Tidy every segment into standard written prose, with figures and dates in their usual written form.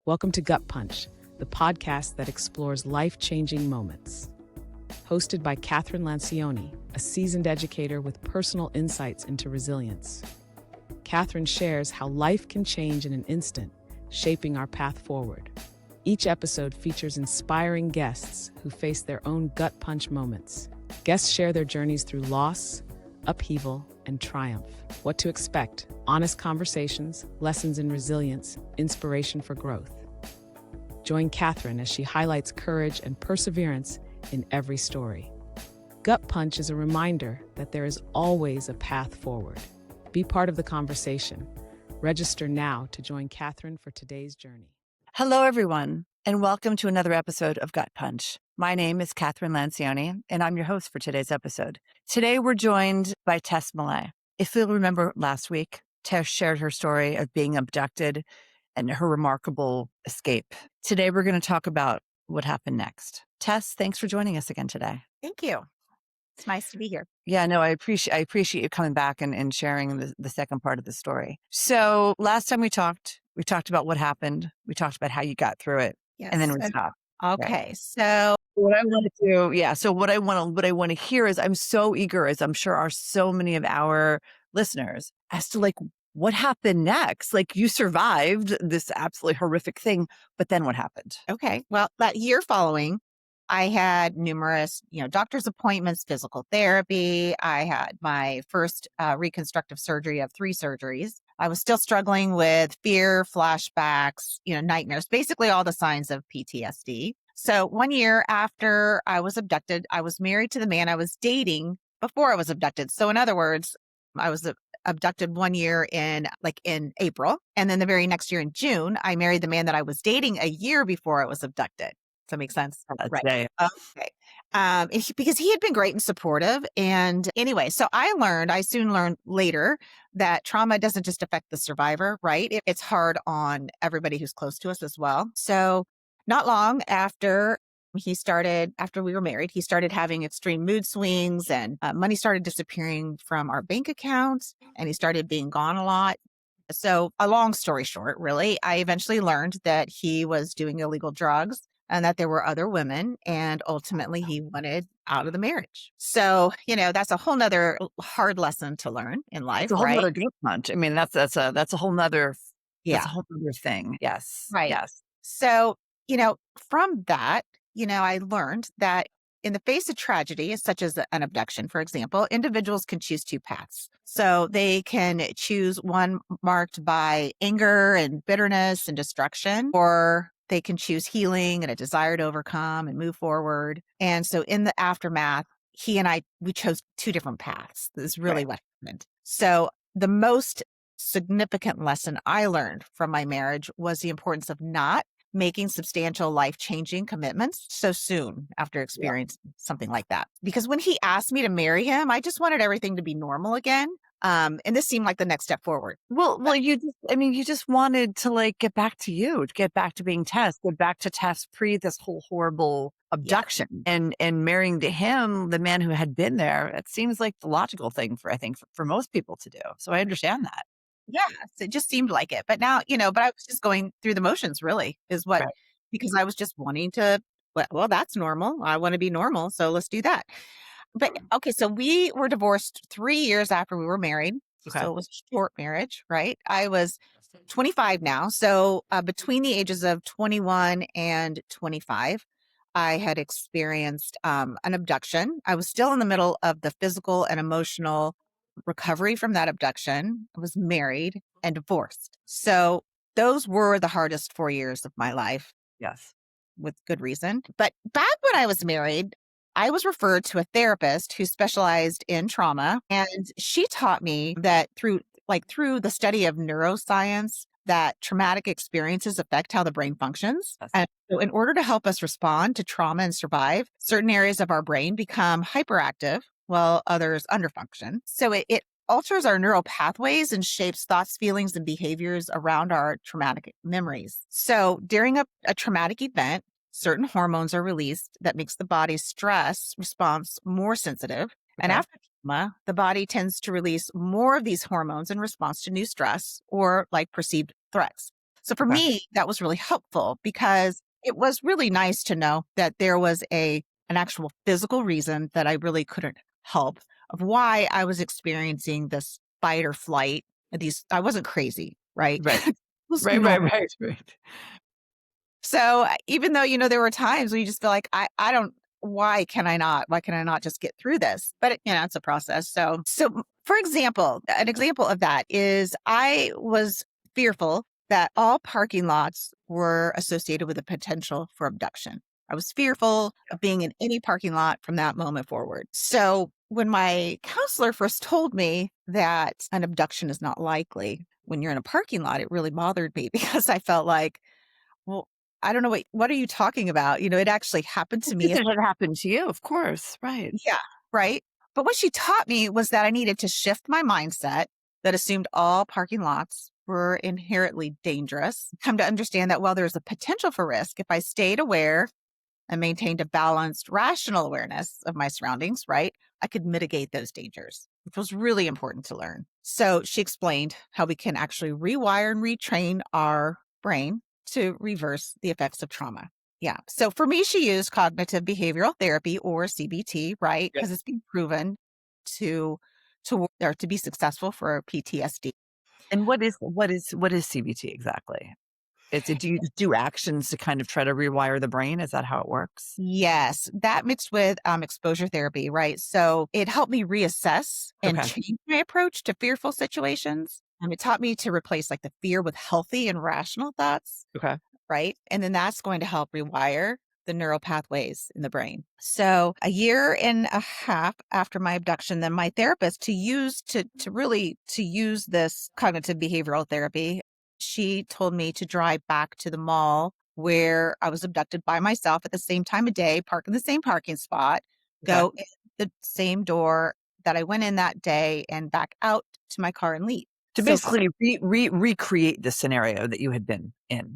Welcome to Gut Punch, the podcast that explores life-changing moments. Hosted by Kathryn Lancioni, a seasoned educator with personal insights into resilience. Kathryn shares how life can change in an instant, shaping our path forward. Each episode features inspiring guests who face their own gut punch moments. Guests share their journeys through loss, upheaval, and triumph. What to expect: honest conversations, lessons in resilience, inspiration for growth. Join Kathryn as she highlights courage and perseverance in every story. Gut Punch is a reminder that there is always a path forward. Be part of the conversation. Register now to join Kathryn for today's journey. Hello, everyone, and welcome to another episode of Gut Punch. My name is Kathryn Lancioni, and I'm your host for today's episode. Today, we're joined by Tess Millay. If you'll remember last week, Tess shared her story of being abducted and her remarkable escape. Today, we're going to talk about what happened next. Tess, thanks for joining us again today. Thank you. It's nice to be here. Yeah, no, I appreciate you coming back and sharing the second part of the story. So last time we talked about what happened. We talked about how you got through it. Yes. And then we stopped. Okay. Right. So what I want to do, so what I want to hear is, I'm so eager, as I'm sure are so many of our listeners, as to what happened next. You survived this absolutely horrific thing, but then what happened? okay. Well, that year following, I had numerous, doctor's appointments, physical therapy. I had my first reconstructive surgery of 3 surgeries. I was still struggling with fear, flashbacks, nightmares, basically all the signs of PTSD. So 1 year after I was abducted, I was married to the man I was dating before I was abducted. So in other words, I was abducted 1 year in April. And then the very next year in June, I married the man that I was dating a year before I was abducted. Does that make sense? Right. Okay. Because he had been great and supportive. And anyway, so I soon learned later that trauma doesn't just affect the survivor, right? It's hard on everybody who's close to us as well. So not long after we were married, he started having extreme mood swings and money started disappearing from our bank accounts and he started being gone a lot. So a long story short, really, I eventually learned that he was doing illegal drugs and that there were other women, and ultimately he wanted out of the marriage. So, that's a whole nother hard lesson to learn in life, It's a whole right? nother gut punch. I mean, that's a whole nother, Yeah. that's a whole other thing. Yes. Right. Yes. So, from that, I learned that in the face of tragedy, such as an abduction, for example, individuals can choose 2 paths. So they can choose one marked by anger and bitterness and destruction, or they can choose healing and a desire to overcome and move forward. And so in the aftermath, he and I, we chose 2 different paths. This is really what happened. So the most significant lesson I learned from my marriage was the importance of not making substantial life-changing commitments so soon after experiencing something like that. Because when he asked me to marry him, I just wanted everything to be normal again. And this seemed like the next step forward. Well, you just wanted to get back to you, to get back to being Tess, get back to Tess pre this whole horrible abduction, and marrying to him, the man who had been there. It seems like the logical thing for most people to do. So I understand that. Yes, it just seemed like it. But now, but I was just going through the motions, really, because I was just wanting to, well, that's normal. I want to be normal. So let's do that. But okay, so we were divorced 3 years after we were married. Okay. So it was a short marriage, right? I was 25 now. So between the ages of 21 and 25, I had experienced an abduction. I was still in the middle of the physical and emotional recovery from that abduction. I was married and divorced. So those were the hardest 4 years of my life. Yes. With good reason. But back when I was married, I was referred to a therapist who specialized in trauma. And she taught me that through the study of neuroscience, that traumatic experiences affect how the brain functions. Yes. And so in order to help us respond to trauma and survive, certain areas of our brain become hyperactive while others underfunction. So it alters our neural pathways and shapes thoughts, feelings, and behaviors around our traumatic memories. So during a traumatic event, certain hormones are released that makes the body's stress response more sensitive. Okay. And after trauma, the body tends to release more of these hormones in response to new stress or perceived threats. So for Okay. me, that was really helpful because it was really nice to know that there was an actual physical reason that I really couldn't help of why I was experiencing this fight or flight. I wasn't crazy, right? Right. It was Right. normal. Right. So even though, there were times when you just feel like, I don't, why can I not just get through this? But it's a process. So for example, an example of that is I was fearful that all parking lots were associated with the potential for abduction. I was fearful of being in any parking lot from that moment forward. So when my counselor first told me that an abduction is not likely when you're in a parking lot, it really bothered me because I felt like, well, I don't know what are you talking about? It actually happened to me. It had happened to you, of course. Right. Yeah, right. But what she taught me was that I needed to shift my mindset that assumed all parking lots were inherently dangerous. Come to understand that while there's a potential for risk, if I stayed aware and maintained a balanced, rational awareness of my surroundings, right, I could mitigate those dangers, which was really important to learn. So she explained how we can actually rewire and retrain our brain to reverse the effects of trauma. Yeah. So for me, she used cognitive behavioral therapy or CBT, right? Yeah. Because it's been proven to or to be successful for PTSD. And what is CBT exactly? Do you do actions to kind of try to rewire the brain? Is that how it works? Yes, that mixed with exposure therapy, right? So it helped me reassess and Okay. change my approach to fearful situations. It taught me to replace like the fear with healthy and rational thoughts, Okay. right? And then that's going to help rewire the neural pathways in the brain. So a year and a half after my abduction, then my therapist to use this cognitive behavioral therapy, she told me to drive back to the mall where I was abducted by myself at the same time of day, park in the same parking spot, Okay. go in the same door that I went in that day and back out to my car and leave. To So basically recreate the scenario that you had been in.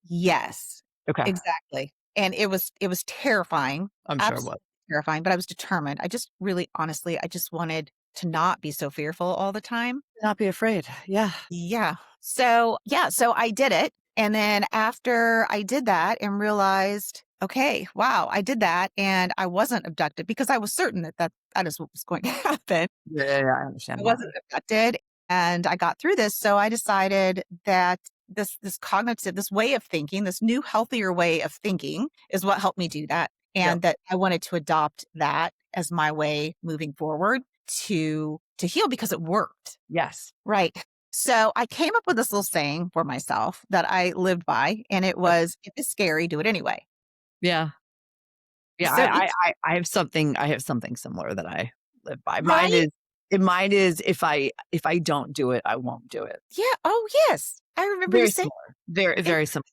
yes, Okay. exactly. And it was terrifying, I'm sure it was. absolutely terrifying, but I was determined. I just really honestly, I just wanted to not be so fearful all the time. Not be afraid. Yeah. Yeah. So I did it. And then after I did that and realized, okay, wow, I did that and I wasn't abducted because I was certain that is what was going to happen. Yeah, I I understand that. wasn't abducted and I got through this. So I decided that this cognitive, this way of thinking, this new healthier way of thinking is what helped me do that. Yep. And that I wanted to adopt that as my way moving forward to heal because it worked. Yes. Right. So I came up with this little saying for myself that I lived by, and it was, if it's scary, do it anyway. Yeah. Yeah, So each, I have something similar that I live by. right? Mine is if I don't do it, I won't do it. Yeah. Oh, yes. I remember you Very saying similar. Very, it. very similar.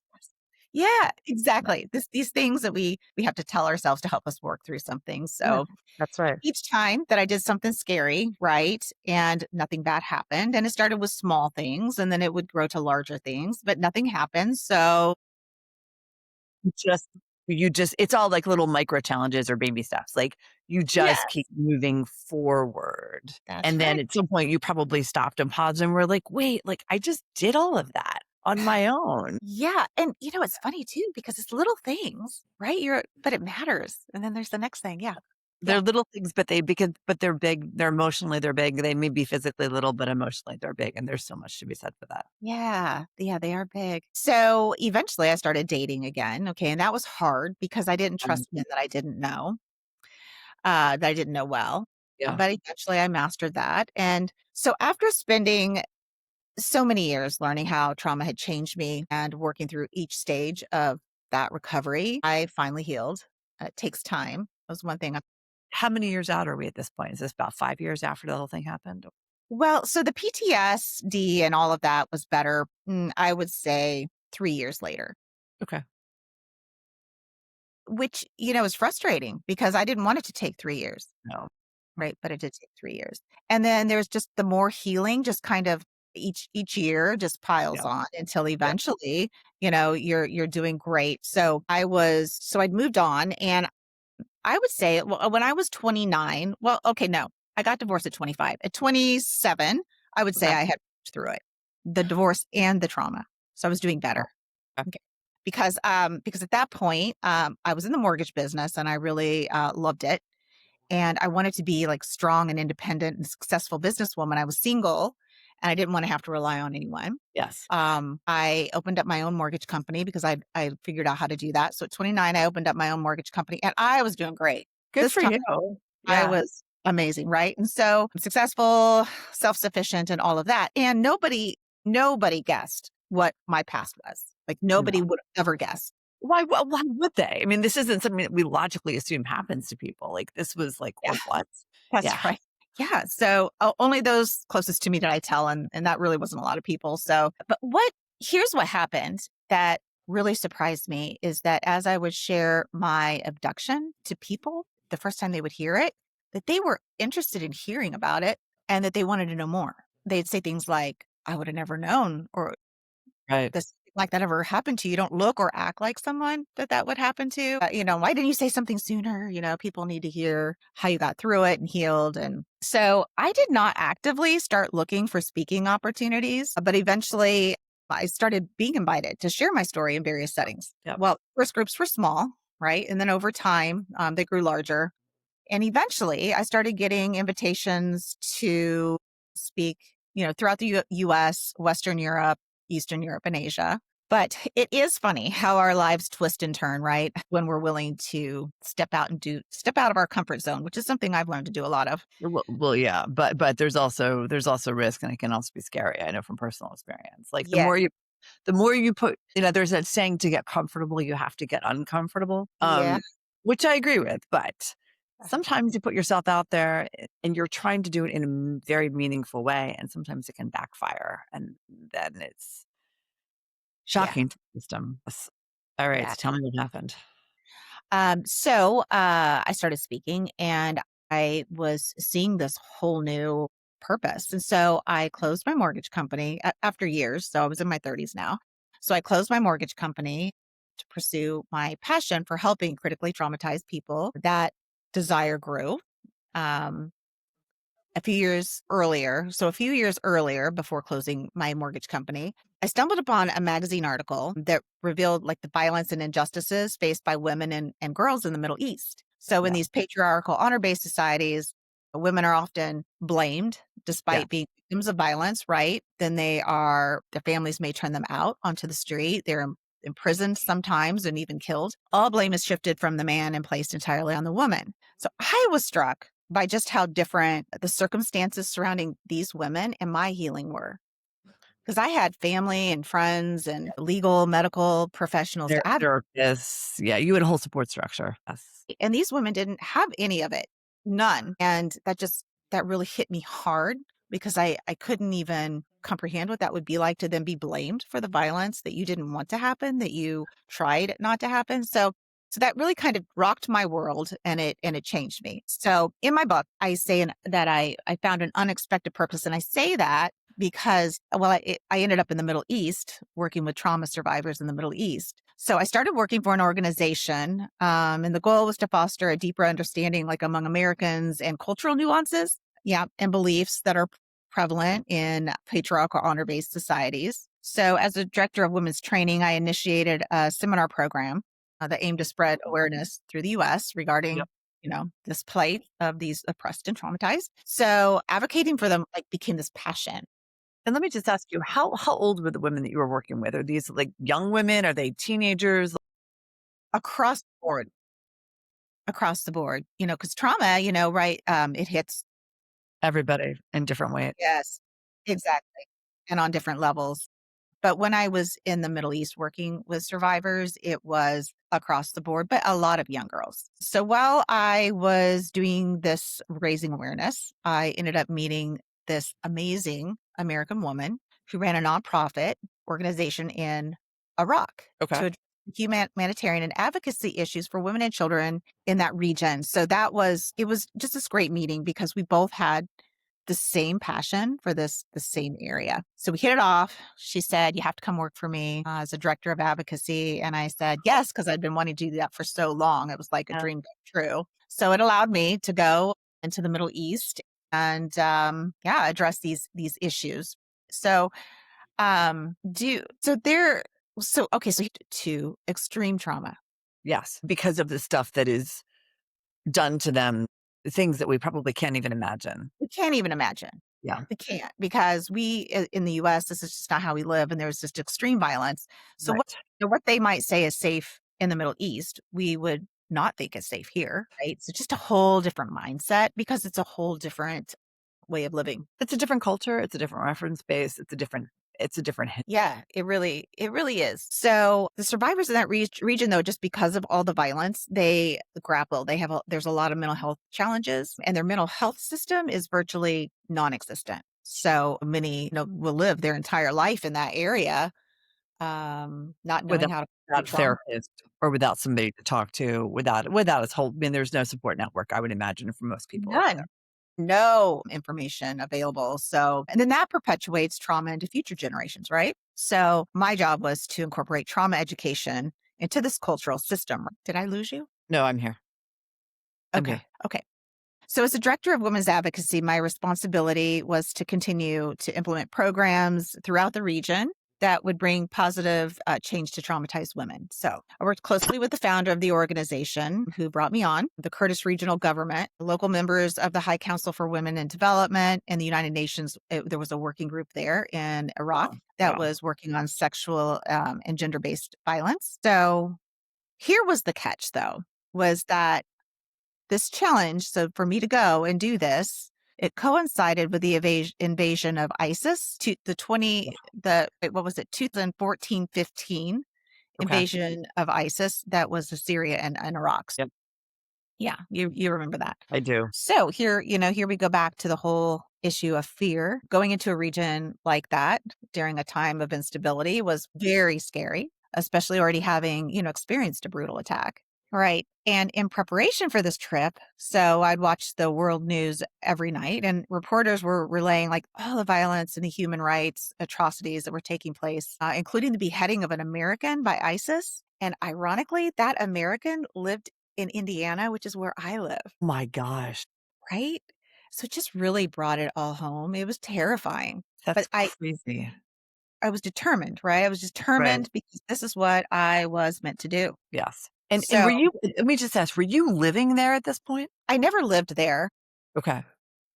Yeah, Yeah. exactly. These things that we have to tell ourselves to help us work through something. Yeah, So that's right. each time that I did something scary, right, and nothing bad happened, and it started with small things, and then it would grow to larger things, but nothing happened. So Just you just it's all like little micro challenges or baby steps. Like you just yes, keep moving forward. that's And then right. at some point you probably stopped and paused and were like, wait, like I just did all of that on my own. Yeah, and it's funny too because it's little things, right? But it matters. And then there's the next thing. Yeah. They're Yeah. little things, but they're big. They're emotionally they're big. They may be physically little, but emotionally they're big. And there's so much to be said for that. Yeah. Yeah, they are big. So eventually I started dating again. Okay. And that was hard because I didn't Um, trust men that I didn't know well. yeah. But eventually I mastered that. And so after spending so many years learning how trauma had changed me and working through each stage of that recovery, I finally healed. It takes time. That was one thing. How many years out are we at this point? Is this about 5 years after the whole thing happened? Well, so the PTSD and all of that was better, I would say 3 years later, Okay. which, is frustrating because I didn't want it to take 3 years, No. right? But it did take 3 years. And then there's just the more healing, just kind of each year just piles Yeah. on until Yeah. eventually, you're doing great. So I'd moved on and I would say, well, when I was 29, well, okay, no, I got divorced at 25. At 27, I would say Okay. I had worked through it, the divorce and the trauma. So I was doing better. Okay. Because at that point, I was in the mortgage business and I really loved it. And I wanted to be like strong and independent and successful businesswoman. I was single and I didn't want to have to rely on anyone. Yes. I opened up my own mortgage company because I figured out how to do that. So at 29, I opened up my own mortgage company and I was doing great. Good This for time, you. I was amazing, right? And so I'm successful, self-sufficient and all of that. And nobody guessed what my past was. Like nobody would have ever guessed. Why would they? I mean, this isn't something that we logically assume happens to people. Like this was like, Yeah. what? That's right. Yeah. So only those closest to me did I tell. And that really wasn't a lot of people. So, but here's what happened that really surprised me is that as I would share my abduction to people, the first time they would hear it, that they were interested in hearing about it and that they wanted to know more. They'd say things like, I would have never known, or Right. this like that ever happened to you. You don't look or act like someone that would happen to. Why didn't you say something sooner? People need to hear how you got through it and healed. And so I did not actively start looking for speaking opportunities, but eventually I started being invited to share my story in various settings. Yep. Well, first groups were small, right? And then over time, they grew larger. And eventually I started getting invitations to speak, throughout the US, Western Europe, Eastern Europe, and Asia. But it is funny how our lives twist and turn, right? When we're willing to step out of our comfort zone, which is something I've learned to do a lot of. Well, yeah, but there's also risk, and it can also be scary. I know from personal experience. Like Yeah. the more you put, there's that saying, to get comfortable, you have to get uncomfortable. Yeah. Which I agree with, but sometimes you put yourself out there and you're trying to do it in a very meaningful way, and sometimes it can backfire, and then it's shocking to the system. All right, Yeah. so tell me what happened. So I started speaking and I was seeing this whole new purpose. And so I closed my mortgage company after years. So I was in my 30s now. So I closed my mortgage company to pursue my passion for helping critically traumatized people. That desire grew. A few years earlier, before closing my mortgage company, I stumbled upon a magazine article that revealed like the violence and injustices faced by women and girls in the Middle East. So in these patriarchal honor-based societies, women are often blamed despite being victims of violence, right? Then their families may turn them out onto the street. They're imprisoned sometimes and even killed. All blame is shifted from the man and placed entirely on the woman. So I was struck by just how different the circumstances surrounding these women and my healing were. Because I had family and friends and legal, medical professionals to advocate. Therapists. Yeah, you had a whole support structure. Yes. And these women didn't have any of it, none. And that really hit me hard because I couldn't even comprehend what that would be like to then be blamed for the violence that you didn't want to happen, that you tried not to happen. So that really kind of rocked my world and it changed me. So in my book, I say that I found an unexpected purpose. And I say that because, I ended up in the Middle East working with trauma survivors in the Middle East. So I started working for an organization, and the goal was to foster a deeper understanding, like among Americans, and cultural nuances, and beliefs that are prevalent in patriarchal honor-based societies. So as a director of women's training, I initiated a seminar program that aimed to spread awareness through the U.S. regarding this plight of these oppressed and traumatized. So advocating for them became this passion. And let me just ask you, how old were the women that you were working with? Are these like young women? Are they teenagers? Across the board. Because trauma, right, it hits Everybody in different ways. Yes, exactly, and on different levels. But when I was in the Middle East working with survivors, it was across the board, but a lot of young girls. So while I was doing this raising awareness, I ended up meeting this amazing American woman who ran a nonprofit organization in Iraq to address humanitarian and advocacy issues for women and children in that region. So it was just this great meeting because we both had the same passion for the same area. So we hit it off. She said, you have to come work for me as a director of advocacy. And I said, yes, because I'd been wanting to do that for so long. It was like a dream come true. So it allowed me to go into the Middle East and address these issues. So So to extreme trauma. Yes, because of the stuff that is done to them, things that we probably can't even imagine. We can't even imagine. Yeah. We can't because in the US, this is just not how we live, and there's just extreme violence. So Right. what they might say is safe in the Middle East, we would not think is safe here, right? So just a whole different mindset because it's a whole different way of living. It's a different culture. It's a different reference base. It's a different Yeah, it really is. So the survivors in that region, though, just because of all the violence, they grapple. There's a lot of mental health challenges, and their mental health system is virtually non-existent. So many, will live their entire life in that area, not knowing without, how to without a trauma. therapist or without somebody to talk to, without a whole. I mean, there's no support network. I would imagine for most people over there. None. No information available. So, and then that perpetuates trauma into future generations, right? So, my job was to incorporate trauma education into this cultural system. Did I lose you? No, I'm here. I'm Okay. here. Okay. So, as a director of women's advocacy, my responsibility was to continue to implement programs throughout the region that would bring positive change to traumatized women. So, I worked closely with the founder of the organization who brought me on, the Kurdish regional government, local members of the High Council for Women in Development, and the United Nations. There was a working group there in Iraq that was working on sexual and gender-based violence. So, here was the catch, though, was that this challenge, so for me to go and do this, it coincided with the invasion of ISIS to what was it, 2014-15 invasion of ISIS that was Syria and Iraq. Yep. Yeah, you remember that. I do. So here we go back to the whole issue of fear. Going into a region like that during a time of instability was very scary, especially already having, experienced a brutal attack. Right. And in preparation for this trip, so I'd watch the world news every night, and reporters were relaying like all the violence and the human rights atrocities that were taking place, including the beheading of an American by ISIS. And ironically, that American lived in Indiana, which is where I live. Oh my gosh. Right. So it just really brought it all home. It was terrifying. That's But crazy. I was determined, right? I was determined because this is what I was meant to do. Yes. And So were you, let me just ask, were you living there at this point? I never lived there. Okay.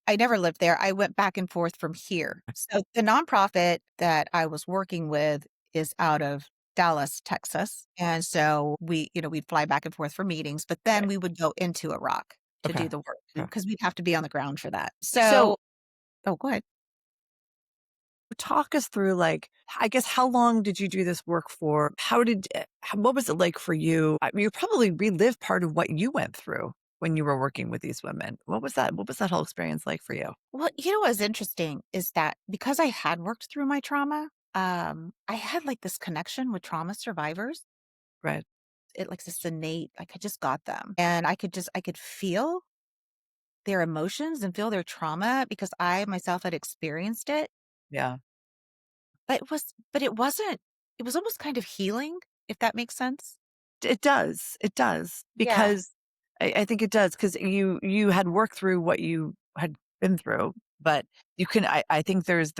I never lived there. I went back and forth from here. So the nonprofit that I was working with is out of Dallas, Texas. And so we'd fly back and forth for meetings, but then we would go into Iraq to do the work because we'd have to be on the ground for that. So oh, go ahead. Talk us through, like, I guess, how long did you do this work for? What was it like for you? I mean, you probably relived part of what you went through when you were working with these women. What was that whole experience like for you? Well, what's interesting is that because I had worked through my trauma, I had like this connection with trauma survivors. Right. It like this innate, like I just got them, and I could feel their emotions and feel their trauma because I myself had experienced it. Yeah. But it wasn't, it was almost kind of healing, if that makes sense. It does. It does. Because I think it does, because you had worked through what you had been through, but you can, I think there's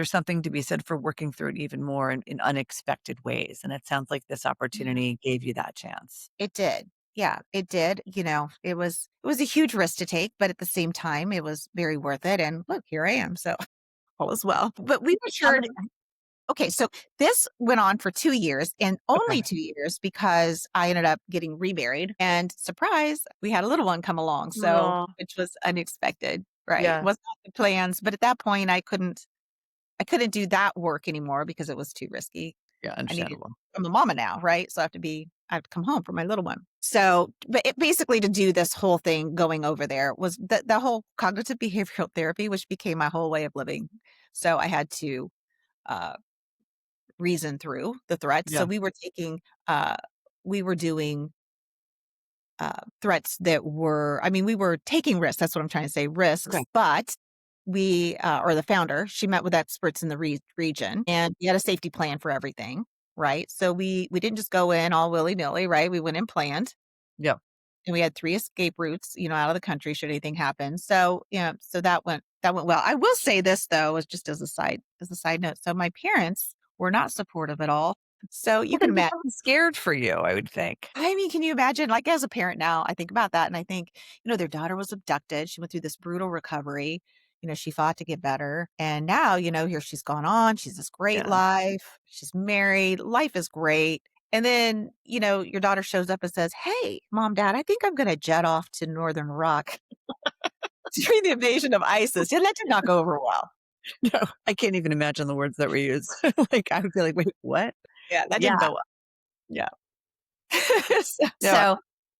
something to be said for working through it even more in unexpected ways. And it sounds like this opportunity gave you that chance. It did. Yeah, it did. It was a huge risk to take, but at the same time, it was very worth it. And look, here I am. So all is well. But we matured. Okay, so this went on for 2 years, and only 2 years because I ended up getting remarried, and surprise, we had a little one come along. So which was unexpected, right? Yeah. Was not the plans, but at that point I couldn't do that work anymore because it was too risky. Yeah, understandable. I'm a mama now, right? So I have to come home for my little one. So, but basically to do this whole thing going over there was the whole cognitive behavioral therapy, which became my whole way of living. So I had to reason through the threats. Yeah. So we were doing threats that were, we were taking risks. That's what I'm trying to say, risks. Okay. But or the founder, she met with experts in the region, and we had a safety plan for everything, right? So we didn't just go in all willy-nilly, right? We went in planned. Yeah. and we had 3 escape routes, out of the country should anything happen. So, so that went well. I will say this though, as just as a side note. So my parents were not supportive at all. So you Well, can they were imagine. probably scared for you, I would think. I mean, can you imagine? Like as a parent now, I think about that and I think, their daughter was abducted. She went through this brutal recovery. She fought to get better. And now, here she's gone on. She's this great Yeah. life. She's married. Life is great. And then, your daughter shows up and says, "Hey, mom, dad, I think I'm going to jet off to Northern Iraq during the invasion of ISIS." And that did not go over well. No, I can't even imagine the words that were used. Like, I would be like, wait, what? Yeah, that Yeah. didn't go well. Yeah. so, No, so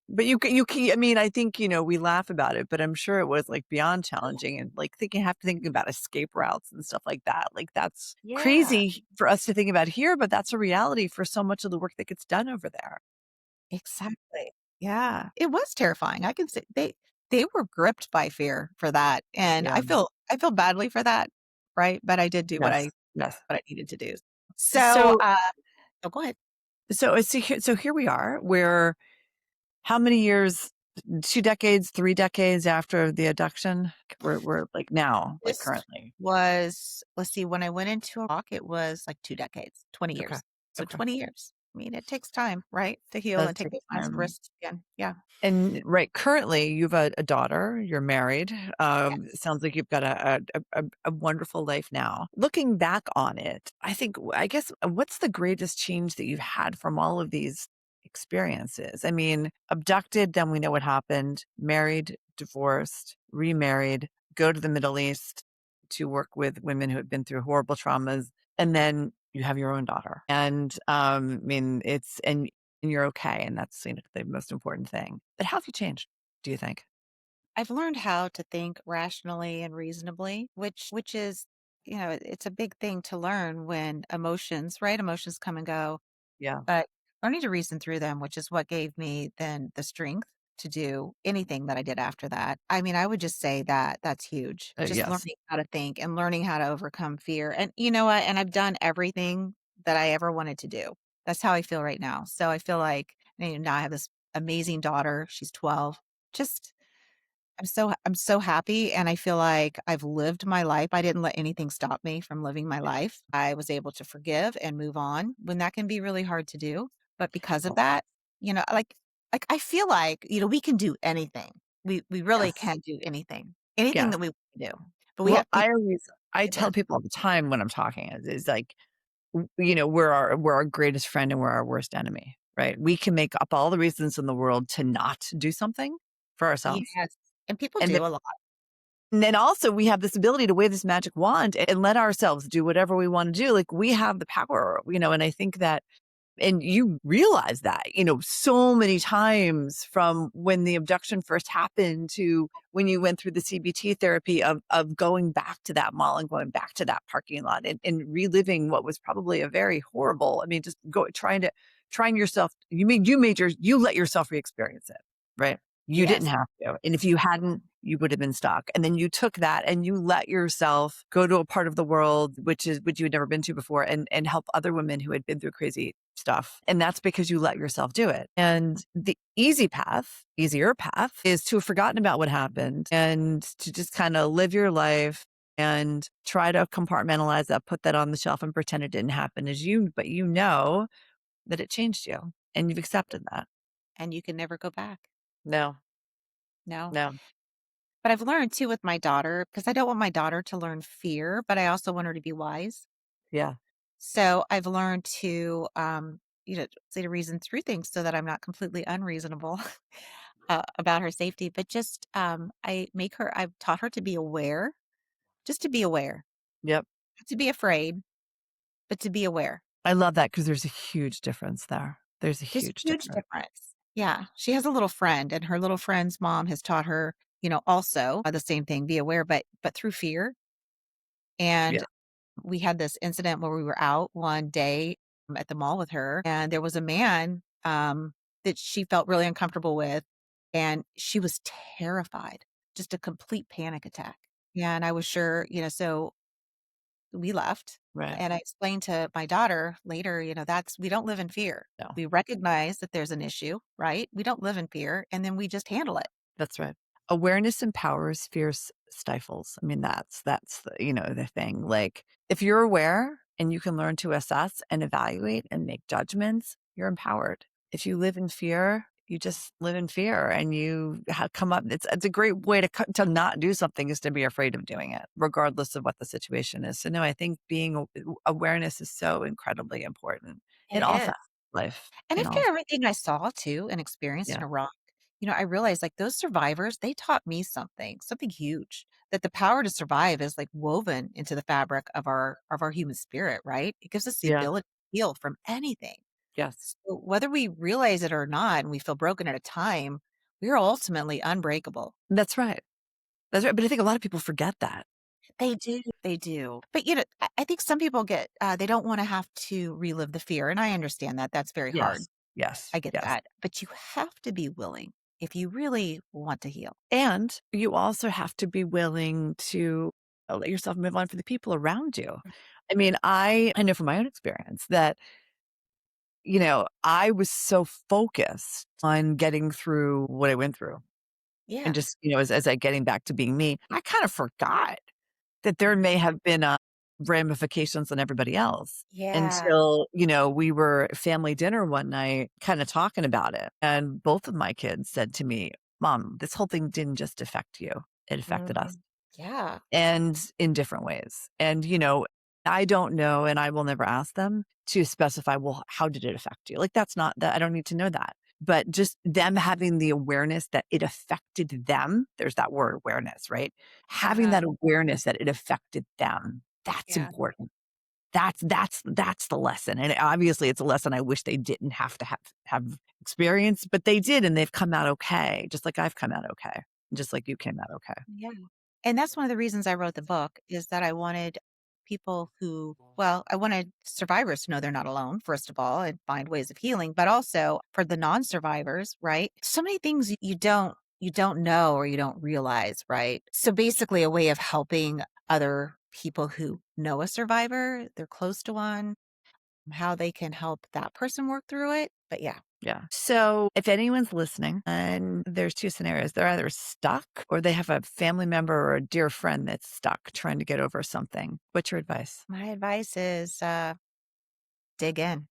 but I mean, I think, we laugh about it, but I'm sure it was like beyond challenging and like thinking about escape routes and stuff like that. Like that's yeah. crazy for us to think about here, but that's a reality for so much of the work that gets done over there. Exactly. Yeah. It was terrifying. I can say they were gripped by fear for that. And Yeah. I feel badly for that, right? But I did do what Yes. I Yes. what I needed to do. So, So, oh, go ahead. so here we are. We're how many years? 2 decades, 3 decades after the abduction? We're like now, like This currently. let's see, when I went into Iraq, it was like 2 decades, 20 Okay. years. So Okay. 20 years. I mean, it takes time, right, to heal Does and take take those kinds of time. risks again. Yeah. And right, currently you've a daughter, you're married. Yes. Sounds like you've got a wonderful life now. Looking back on it, I guess, what's the greatest change that you've had from all of these experiences? I mean, abducted, then we know what happened. Married, divorced, remarried, go to the Middle East to work with women who had been through horrible traumas, and then you have your own daughter. And I mean, and you're okay. And that's the most important thing. But how have you changed, do you think? I've learned how to think rationally and reasonably, which is, it's a big thing to learn when emotions, right? Emotions come and go, Yeah. but learning to reason through them, which is what gave me then the strength to do anything that I did after that. I mean, I would just say that that's huge. Just Yes. learning how to think and learning how to overcome fear. And you know what? And I've done everything that I ever wanted to do. That's how I feel right now. So I feel like now I have this amazing daughter. She's 12. Just I'm so happy and I feel like I've lived my life. I didn't let anything stop me from living my life. I was able to forgive and move on when that can be really hard to do. But because of Oh, that, like I feel like, we can do anything. We really yes. can do anything. Anything Yes. that we want to do. But we Well, have people I get tell there. people all the time when I'm talking is like, we're our greatest friend and we're our worst enemy, right? We can make up all the reasons in the world to not do something for ourselves. Yes. And people And do a lot. then also we have this ability to wave this magic wand and let ourselves do whatever we want to do. Like we have the power, and I think that, and you realize that, so many times from when the abduction first happened to when you went through the CBT therapy of going back to that mall and going back to that parking lot and reliving what was probably a very horrible, I mean, just trying yourself, you let yourself re-experience it, right? You didn't Yes. have to. And if you hadn't, you would have been stuck. And then you took that and you let yourself go to a part of the world, which you had never been to before, and help other women who had been through crazy stuff. And that's because you let yourself do it. And the easier path is to have forgotten about what happened and to just kind of live your life and try to compartmentalize that, put that on the shelf and pretend it didn't happen but you know that it changed you and you've accepted that. And you can never go back. No, No. no. But I've learned too with my daughter, because I don't want my daughter to learn fear, but I also want her to be wise. Yeah. So I've learned to, say to reason through things so that I'm not completely unreasonable about her safety. But just, I've taught her to be aware, just to be aware, Yep. not to be afraid, but to be aware. I love that because there's a huge difference there. There's a There's huge a huge difference. difference. Yeah. She has a little friend, and her little friend's mom has taught her, also the same thing, be aware, but through fear. Yeah. And we had this incident where we were out one day at the mall with her, and there was a man that she felt really uncomfortable with, and she was terrified, just a complete panic attack. Yeah, and I was sure, so we left. Right. And I explained to my daughter later, we don't live in fear. No. We recognize that there's an issue, right? We don't live in fear. And then we just handle it. That's right. Awareness empowers, fear stifles. I mean, that's the thing. Like, if you're aware and you can learn to assess and evaluate and make judgments, you're empowered. If you live in fear, you just live in fear, and you come up. It's a great way to not do something is to be afraid of doing it, regardless of what the situation is. So no, I think awareness is so incredibly important in It all is. facets of life. And In after all, everything I saw too and experienced in yeah, Iraq, I realized like those survivors, they taught me something huge, that the power to survive is like woven into the fabric of our human spirit, right? It gives us the yeah, ability to heal from anything. yes, So whether we realize it or not, and we feel broken at a time, we are ultimately unbreakable. that's right. That's right. But I think a lot of people forget that. They do. They do. But, I think some people they don't want to have to relive the fear. And I understand that. That's very hard. Yes, yes, I get yes. that. But you have to be willing if you really want to heal. And you also have to be willing to let yourself move on for the people around you. I mean, I know from my own experience that, I was so focused on getting through what I went through and Yeah. just, as I getting back to being me, I kind of forgot that there may have been ramifications on everybody else Yeah. until, we were at family dinner one night kind of talking about it. And both of my kids said to me, Mom, this whole thing didn't just affect you, it affected us, Mhm. Yeah. and in different ways. And, I don't know, and I will never ask them to specify, well, how did it affect you? Like, that's not that, I don't need to know that. But just them having the awareness that it affected them, there's that word awareness, right? Having Yeah. that awareness that it affected them, that's Yeah. important. That's the lesson. And obviously it's a lesson I wish they didn't have to have experienced, but they did, and they've come out okay, just like I've come out okay, just like you came out okay. Yeah. And that's one of the reasons I wrote the book, is that I wanted I wanted survivors to know they're not alone, first of all, and find ways of healing, but also for the non-survivors, right? So many things you don't know or you don't realize, right? So basically a way of helping other people who know a survivor, they're close to one, how they can help that person work through it. But yeah. Yeah. So if anyone's listening, and there's two scenarios, they're either stuck or they have a family member or a dear friend that's stuck trying to get over something. What's your advice? My advice is dig in.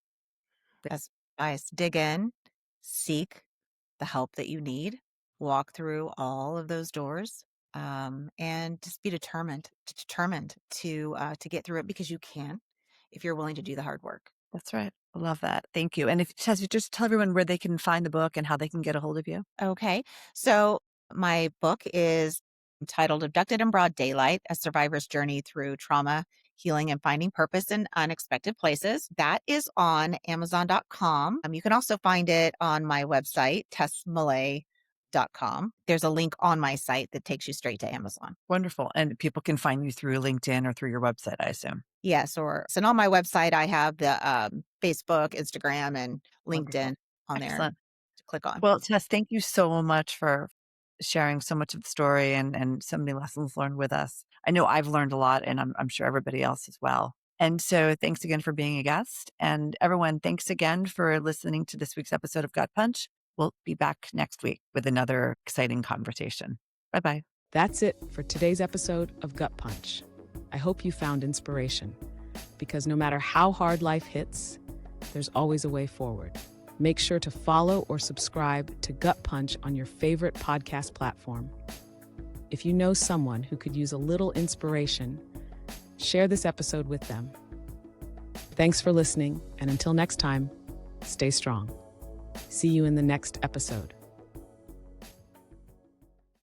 That's advice. Dig in, seek the help that you need, walk through all of those doors, and just be determined to get through it, because you can if you're willing to do the hard work. That's right. I love that. Thank you. And if Tess, you just tell everyone where they can find the book and how they can get a hold of you. Okay. So my book is titled Abducted in Broad Daylight: A Survivor's Journey Through Trauma, Healing, and Finding Purpose in Unexpected Places. That is on Amazon.com. You can also find it on my website, TessMillay.com. There's a link on my site that takes you straight to Amazon. Wonderful. And people can find you through LinkedIn or through your website, I assume. Yes, and on my website, I have the Facebook, Instagram, and Wonderful. LinkedIn on there Excellent. to click on. Well, Tess, thank you so much for sharing so much of the story and so many lessons learned with us. I know I've learned a lot, and I'm sure everybody else as well. And so thanks again for being a guest. And everyone, thanks again for listening to this week's episode of Gut Punch. We'll be back next week with another exciting conversation. Bye-bye. That's it for today's episode of Gut Punch. I hope you found inspiration, because no matter how hard life hits, there's always a way forward. Make sure to follow or subscribe to Gut Punch on your favorite podcast platform. If you know someone who could use a little inspiration, share this episode with them. Thanks for listening, and until next time, stay strong. See you in the next episode.